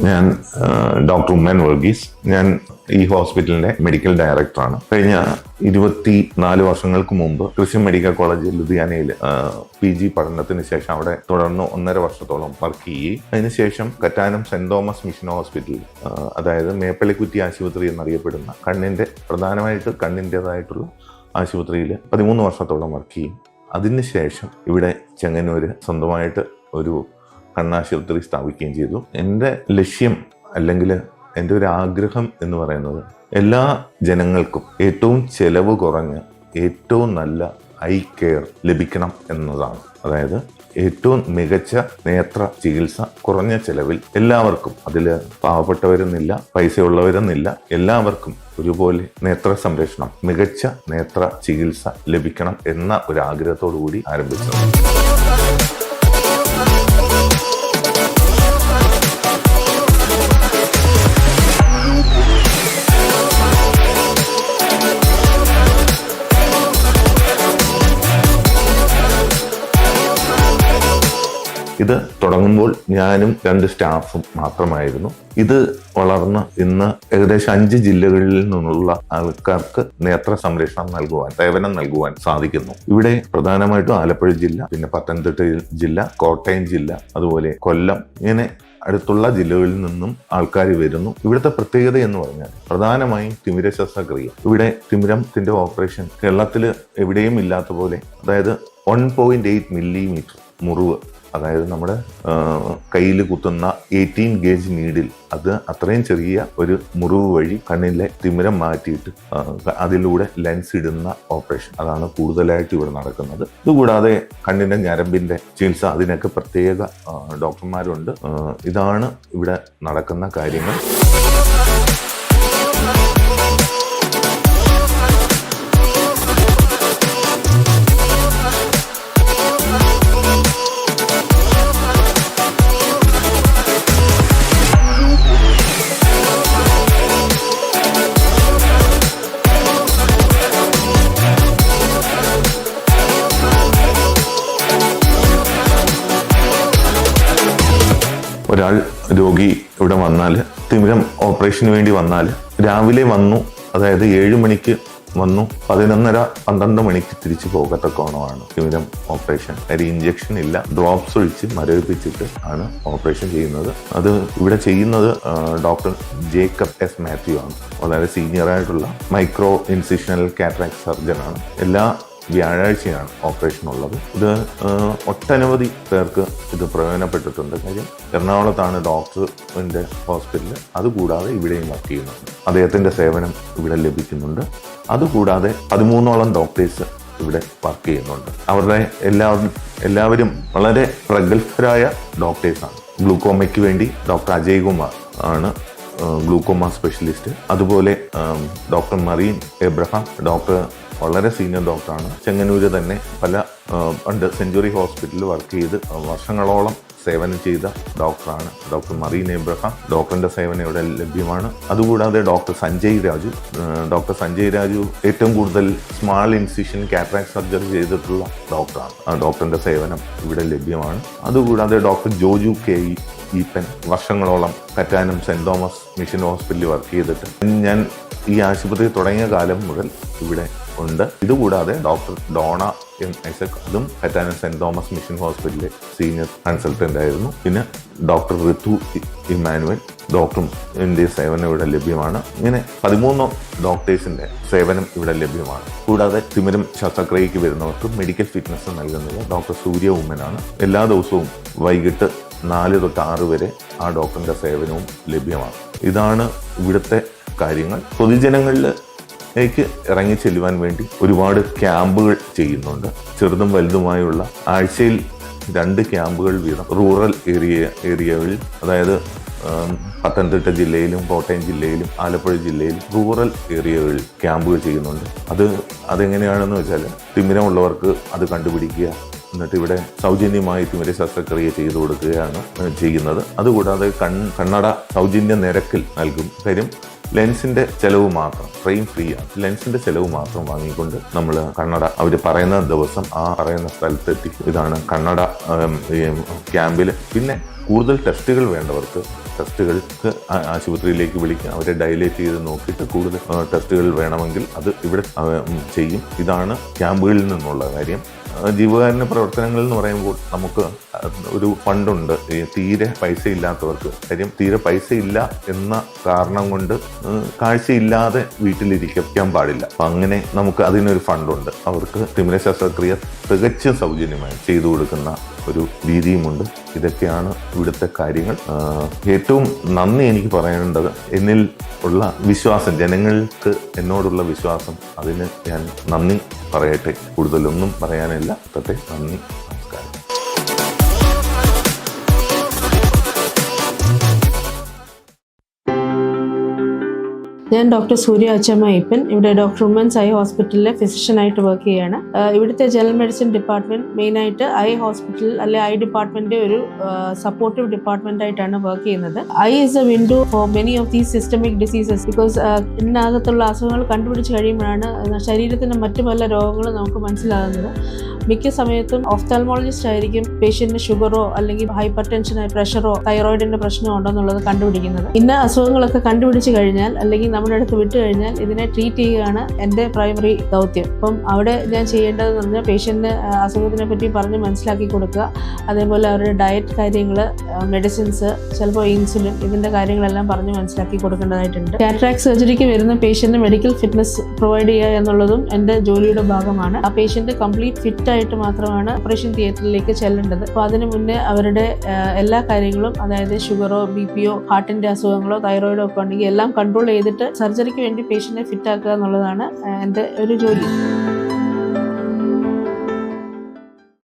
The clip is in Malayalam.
ഞാൻ ഡോക്ടർ ഉമ്മൻ വർഗീസ്. ഞാൻ ഈ ഹോസ്പിറ്റലിന്റെ മെഡിക്കൽ ഡയറക്ടറാണ്. കഴിഞ്ഞ 24 വർഷങ്ങൾക്ക് മുമ്പ് ക്രിസ്ത്യൻ മെഡിക്കൽ കോളേജ് ലുധിയാനയിൽ PG പഠനത്തിന് ശേഷം അവിടെ തുടർന്ന് 1.5 വർഷത്തോളം വർക്ക് ചെയ്യുകയും അതിനുശേഷം Kattanam saint Thomas mission hospital, അതായത് മേപ്പള്ളിക്കുറ്റി ആശുപത്രി എന്നറിയപ്പെടുന്ന പ്രധാനമായിട്ട് കണ്ണിൻ്റെതായിട്ടുള്ള ആശുപത്രിയിൽ 13 വർഷത്തോളം വർക്ക് ചെയ്യും. അതിനുശേഷം ഇവിടെ ചെങ്ങന്നൂര് സ്വന്തമായിട്ട് ഒരു കണ്ണാശുപത്രി സ്ഥാപിക്കുകയും ചെയ്തു. എൻ്റെ ലക്ഷ്യം അല്ലെങ്കിൽ എൻ്റെ ഒരു ആഗ്രഹം എന്ന് പറയുന്നത് എല്ലാ ജനങ്ങൾക്കും ഏറ്റവും ചെലവ് കുറഞ്ഞ് ഏറ്റവും നല്ല ഐ കെയർ ലഭിക്കണം എന്നതാണ്. അതായത് ഏറ്റവും മികച്ച നേത്ര ചികിത്സ കുറഞ്ഞ ചെലവിൽ എല്ലാവർക്കും, അതിൽ പാവപ്പെട്ടവരെന്നില്ല, പൈസയുള്ളവരെന്നില്ല, എല്ലാവർക്കും ഒരുപോലെ നേത്ര സംരക്ഷണം, മികച്ച നേത്ര ചികിത്സ ലഭിക്കണം എന്ന ഒരു ആഗ്രഹത്തോടു കൂടി ആരംഭിച്ചത്. ഇത് തുടങ്ങുമ്പോൾ ഞാനും 2 സ്റ്റാഫും മാത്രമായിരുന്നു. ഇത് വളർന്ന് ഇന്ന് ഏകദേശം 5 ജില്ലകളിൽ നിന്നുള്ള ആൾക്കാർക്ക് നേത്ര സംരക്ഷണം സേവനം നൽകുവാൻ സാധിക്കുന്നു. ഇവിടെ പ്രധാനമായിട്ടും ആലപ്പുഴ ജില്ല, പിന്നെ പത്തനംതിട്ട ജില്ല, കോട്ടയം ജില്ല, അതുപോലെ കൊല്ലം, ഇങ്ങനെ അടുത്തുള്ള ജില്ലകളിൽ നിന്നും ആൾക്കാർ വരുന്നു. ഇവിടുത്തെ പ്രത്യേകത എന്ന് പറഞ്ഞാൽ പ്രധാനമായും തിമിര ശസ്ത്രക്രിയ. ഇവിടെ തിമിരത്തിന്റെ ഓപ്പറേഷൻ കേരളത്തിൽ എവിടെയും ഇല്ലാത്ത പോലെ, അതായത് 1.8 മില്ലിമീറ്റർ മുറിവ്, അതായത് നമ്മുടെ കയ്യിൽ കുത്തുന്ന 18 ഗേജ് നീഡിൽ, അത് അത്രയും ചെറിയ ഒരു മുറിവ് വഴി കണ്ണിലെ തിമിരം മാറ്റിയിട്ട് അതിലൂടെ ലെൻസ് ഇടുന്ന ഓപ്പറേഷൻ, അതാണ് കൂടുതലായിട്ട് ഇവിടെ നടക്കുന്നത്. ഇതുകൂടാതെ കണ്ണിന്റെ ഞരമ്പിന്റെ ചികിത്സ, അതിനൊക്കെ പ്രത്യേക ഡോക്ടർമാരുണ്ട്. ഇതാണ് ഇവിടെ നടക്കുന്ന കാര്യങ്ങൾ. ഒരാൾ രോഗി ഇവിടെ വന്നാൽ, തിമിരം ഓപ്പറേഷന് വേണ്ടി വന്നാൽ, രാവിലെ വന്നു, അതായത് 7 മണിക്ക് വന്നു, 11:30-12 മണിക്ക് തിരിച്ചു പോകത്തക്കോണമാണ് തിമിരം ഓപ്പറേഷൻ. ഇഞ്ചക്ഷൻ ഇല്ല, ഡ്രോപ്സ് ഒഴിച്ച് മരവിപ്പിച്ചിട്ട് ആണ് ഓപ്പറേഷൻ ചെയ്യുന്നത്. അത് ഇവിടെ ചെയ്യുന്നത് ഡോക്ടർ ജേക്കബ് എസ് മാത്യു ആണ്. വളരെ സീനിയറായിട്ടുള്ള മൈക്രോ ഇൻസിഷണൽ കാറ്ററാക്ട് സർജനാണ്. എല്ലാ വ്യാഴാഴ്ചയാണ് ഓപ്പറേഷൻ ഉള്ളത്. ഇത് ഒട്ടനവധി പേർക്ക് ഇത് പ്രയോജനപ്പെട്ടിട്ടുണ്ട്. കാര്യം എറണാകുളത്താണ് ഡോക്ടറിൻ്റെ ഹോസ്പിറ്റൽ, അതുകൂടാതെ ഇവിടെയും വർക്ക് ചെയ്യുന്നുണ്ട്. അദ്ദേഹത്തിൻ്റെ സേവനം ഇവിടെ ലഭിക്കുന്നുണ്ട്. അതുകൂടാതെ 13ഓളം ഡോക്ടേഴ്സ് ഇവിടെ വർക്ക് ചെയ്യുന്നുണ്ട്. അവരുടെ എല്ലാവരും വളരെ പ്രഗത്ഭരായ ഡോക്ടേഴ്സാണ്. ഗ്ലൂക്കോമയ്ക്ക് വേണ്ടി ഡോക്ടർ അജയ് കുമാർ ആണ് ഗ്ലൂക്കോമ സ്പെഷ്യലിസ്റ്റ്. അതുപോലെ ഡോക്ടർ മറീൻ എബ്രഹാം, വളരെ സീനിയർ ഡോക്ടറാണ്. ചെങ്ങന്നൂര് തന്നെ പണ്ട് സെഞ്ചുറി ഹോസ്പിറ്റലിൽ വർക്ക് ചെയ്ത് വർഷങ്ങളോളം സേവനം ചെയ്ത ഡോക്ടറാണ് ഡോക്ടർ മറീൻ എബ്രഹാം. ഡോക്ടറിന്റെ സേവനം ഇവിടെ ലഭ്യമാണ്. അതുകൂടാതെ ഡോക്ടർ സഞ്ജയ് രാജു ഏറ്റവും കൂടുതൽ സ്മാൾ ഇൻസിഷൻ കാറ്ററാക്ട് സർജറി ചെയ്തിട്ടുള്ള ഡോക്ടറാണ്. ആ ഡോക്ടറിന്റെ സേവനം ഇവിടെ ലഭ്യമാണ്. അതുകൂടാതെ ഡോക്ടർ ജോജു കെ ഈപ്പൻ വർഷങ്ങളോളം കറ്റാനം സെന്റ് തോമസ് മിഷൻ ഹോസ്പിറ്റലിൽ വർക്ക് ചെയ്തിട്ട് ഞാൻ ഈ ആശുപത്രി തുടങ്ങിയ കാലം മുതൽ ഇവിടെ ഉണ്ട്. ഇതുകൂടാതെ ഡോക്ടർ ഡോണ എം ഐസക്, അതും കറ്റാനം സെന്റ് തോമസ് മിഷൻ ഹോസ്പിറ്റലിലെ സീനിയർ കൺസൾട്ടന്റ് ആയിരുന്നു. പിന്നെ ഡോക്ടർ ഋതു ഇമ്മാനുവൽ ഡോക്ടറിന്റെ സേവനം ഇവിടെ ലഭ്യമാണ്. ഇങ്ങനെ 13 ഡോക്ടേഴ്സിന്റെ സേവനം ഇവിടെ ലഭ്യമാണ്. കൂടാതെ തിമിരം ശസ്ത്രക്രിയയ്ക്ക് വരുന്നവർക്ക് മെഡിക്കൽ ഫിറ്റ്നസ് നൽകുന്നത് ഡോക്ടർ സൂര്യ ഉമ്മനാണ്. എല്ലാ ദിവസവും വൈകിട്ട് 4 തൊട്ട് 6 വരെ ആ ഡോക്ടറിന്റെ സേവനവും ലഭ്യമാണ്. ഇതാണ് ഇവിടുത്തെ കാര്യങ്ങൾ. പൊതുജനങ്ങളിലേക്ക് ഇറങ്ങി ചെല്ലുവാൻ വേണ്ടി ഒരുപാട് ക്യാമ്പുകൾ ചെയ്യുന്നുണ്ട്. ചെറുതും വലുതുമായുള്ള ആഴ്ചയിൽ 2 ക്യാമ്പുകൾ വീതം റൂറൽ ഏരിയകളിൽ, അതായത് പത്തനംതിട്ട ജില്ലയിലും കോട്ടയം ജില്ലയിലും ആലപ്പുഴ ജില്ലയിലും റൂറൽ ഏരിയകളിൽ ക്യാമ്പുകൾ ചെയ്യുന്നുണ്ട്. അതെങ്ങനെയാണെന്ന് വെച്ചാൽ തിമിരമുള്ളവർക്ക് അത് കണ്ടുപിടിക്കുക, എന്നിട്ട് ഇവിടെ സൗജന്യമായി തിമിര ശസ്ത്രക്രിയ ചെയ്തു കൊടുക്കുകയാണ് ചെയ്യുന്നത്. അതുകൂടാതെ കണ്ണട സൗജന്യ നിരക്കിൽ നൽകും. കാര്യം ലെൻസിന്റെ ചെലവ് മാത്രം, ഫ്രെയിം ഫ്രീ ആണ്. ലെൻസിന്റെ ചെലവ് മാത്രം വാങ്ങിക്കൊണ്ട് നമ്മൾ കണ്ണട അവർ പറയുന്ന ദിവസം ആ പറയുന്ന സ്ഥലത്തെത്തി. ഇതാണ് കണ്ണട ക്യാമ്പിൽ. പിന്നെ കൂടുതൽ ടെസ്റ്റുകൾ വേണ്ടവർക്ക് ടെസ്റ്റുകൾക്ക് ആശുപത്രിയിലേക്ക് വിളിക്കുക, അവരെ ഡയലേറ്റ് ചെയ്ത് നോക്കിയിട്ട് കൂടുതൽ ടെസ്റ്റുകൾ വേണമെങ്കിൽ അത് ഇവിടെ ചെയ്യും. ഇതാണ് ക്യാമ്പുകളിൽ നിന്നുള്ള കാര്യം. ജീവകാരുണ്യ പ്രവർത്തനങ്ങൾ എന്ന് പറയുമ്പോൾ നമുക്ക് ഒരു ഫണ്ടുണ്ട് തീരെ പൈസ ഇല്ലാത്തവർക്ക്. കാര്യം തീരെ പൈസ ഇല്ല എന്ന കാരണം കൊണ്ട് കാഴ്ചയില്ലാതെ വീട്ടിലിരിക്കാൻ പാടില്ല. അപ്പം അങ്ങനെ നമുക്ക് അതിനൊരു ഫണ്ടുണ്ട്. അവർക്ക് തിമിര ശസ്ത്രക്രിയ തികച്ചും സൗജന്യമായി ചെയ്തു കൊടുക്കുന്ന ഒരു രീതിയുമുണ്ട്. ഇതൊക്കെയാണ് ഇവിടുത്തെ കാര്യങ്ങൾ. ഏറ്റവും നന്ദി എനിക്ക് പറയാനുള്ളത് എന്നിൽ ഉള്ള വിശ്വാസം, ജനങ്ങൾക്ക് എന്നോടുള്ള വിശ്വാസം, അതിന് ഞാൻ നന്ദി പറയട്ടെ. കൂടുതലൊന്നും പറയാനില്ല. നന്ദി, നമസ്കാരം. ഞാൻ ഡോക്ടർ സൂര്യ അച്ചമ്മയ്യപ്പൻ, ഇവിടെ ഡോക്ടർ വുമൻസ് ഐ ഹോസ്പിറ്റലിലെ ഫിസിഷ്യനായിട്ട് വർക്ക് ചെയ്യുകയാണ്. ഇവിടുത്തെ ജനറൽ മെഡിസിൻ ഡിപ്പാർട്ട്മെന്റ് മെയിനായിട്ട് ഐ ഹോസ്പിറ്റൽ അല്ലെ ഐ ഡിപ്പാർട്ട്മെന്റിന്റെ ഒരു സപ്പോർട്ടീവ് ഡിപ്പാർട്ട്മെന്റ് ആയിട്ടാണ് വർക്ക് ചെയ്യുന്നത്. I is A window for many of these systemic diseases. Because ഇതിനകത്തുള്ള അസുഖങ്ങൾ കണ്ടുപിടിച്ച് കഴിയുമ്പോഴാണ് ശരീരത്തിന്റെ മറ്റു പല രോഗങ്ങളും നമുക്ക് മനസ്സിലാകുന്നത്. മിക്ക സമയത്തും ഓഫ്താൽമോളജിസ്റ്റ് ആയിരിക്കും പേഷ്യന്റിന് ഷുഗറോ അല്ലെങ്കിൽ ഹൈപ്പർ ടെൻഷനോ പ്രഷറോ തൈറോയിഡിന്റെ പ്രശ്നമോ ഉണ്ടെന്നുള്ളത് കണ്ടുപിടിക്കുന്നത്. ഇന്ന അസുഖങ്ങളൊക്കെ കണ്ടുപിടിച്ച് കഴിഞ്ഞാൽ അല്ലെങ്കിൽ നമ്മുടെ അടുത്ത് വിട്ടു കഴിഞ്ഞാൽ ഇതിനെ ട്രീറ്റ് ചെയ്യുകയാണ് എൻ്റെ പ്രൈമറി ദൗത്യം. അപ്പം അവിടെ ഞാൻ ചെയ്യേണ്ടതെന്ന് പറഞ്ഞാൽ പേഷ്യന്റിന് അസുഖത്തിനെ പറ്റി പറഞ്ഞ് മനസ്സിലാക്കി കൊടുക്കുക. അതേപോലെ അവരുടെ ഡയറ്റ് കാര്യങ്ങൾ, മെഡിസിൻസ്, ചിലപ്പോൾ ഇൻസുലിൻ, ഇതിൻ്റെ കാര്യങ്ങളെല്ലാം പറഞ്ഞ് മനസ്സിലാക്കി കൊടുക്കേണ്ടതായിട്ടുണ്ട്. കാറ്ററാക്ട് സർജറിക്ക് വരുന്ന പേഷ്യന്റിന് മെഡിക്കൽ ഫിറ്റ്നസ് പ്രൊവൈഡ് ചെയ്യുക എന്നുള്ളതും എൻ്റെ ജോലിയുടെ ഭാഗമാണ്. ആ പേഷ്യന്റ് കംപ്ലീറ്റ് ഫിറ്റ് ആയിട്ട് മാത്രമാണ് ഓപ്പറേഷൻ തിയേറ്ററിലേക്ക് ചെല്ലേണ്ടത്. അപ്പോൾ അതിന് മുന്നേ അവരുടെ എല്ലാ കാര്യങ്ങളും, അതായത് ഷുഗറോ ബിപിയോ ഹാർട്ടിന്റെ അസുഖങ്ങളോ തൈറോയിഡോ ഒക്കെ ഉണ്ടെങ്കിൽ എല്ലാം കൺട്രോൾ ചെയ്തിട്ട് സർജറിക്ക് വേണ്ടി പേഷ്യന്റിനെ ഫിറ്റ് ആക്കുക എന്നുള്ളതാണ് എൻ്റെ ഒരു ജോലി.